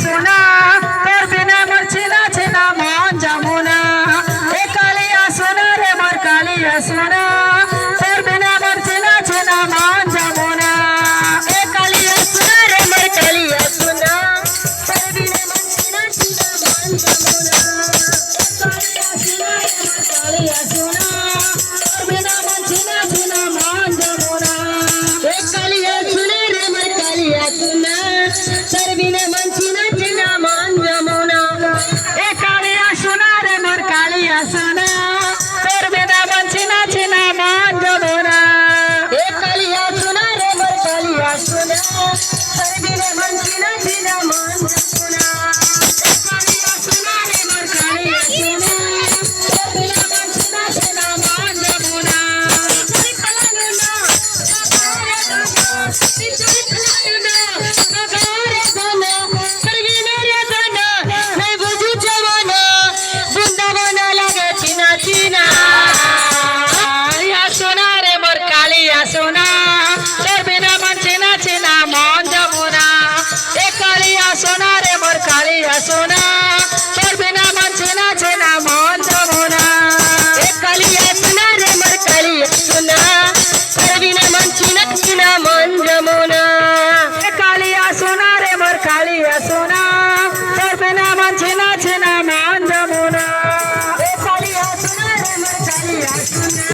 সোনা তোর বিনা মোর ছিনা ছিনা মন যমুনা এ কালিয়া সোনা রে মোর কালিয়া সোনা তোর বিনা মোর ছিনা ছিনা মন যমুনা এ কালিয়া সোনা রে মোর কালিয়া সোনা তোর বিনা মোর ছিনা ছিনা মন যমুনা কালিয়া সোনা তোর বিনা মোর ছিনা ছিনা মন যমুনা এ কালিয়া সোনা রে মোর কালিয়া সোনা তোর বিনা মোর ছিনা ছিনা মন যমুনা এ কালিয়া সোনা রে মোর কালিয়া সোনা তোর বিনা মোর ছিনা ছিনা মন যমুনা এ কালিয়া সোনা রে মোর কালিয়া সোনা তোর বিনা মোর ছিনা ছিনা মন যমুনা এ কালিয়া সোনা রে মোর কালিয়া সোনা তোর বিনা মোর ছিনা ছিনা মন যমুনা চলি ফলানো না চলি ফলানো না আগারে সোনা তোর বিনা রে সোনা নাই বুঝু জমানা বৃন্দাবন লাগে চিনা চিনা সোনা রে মোর কালিয়া সোনা তোর বিনা মন চিনা চিনা মন যমুনা এ কালিয়া সোনা রে মোর কালিয়া সোনা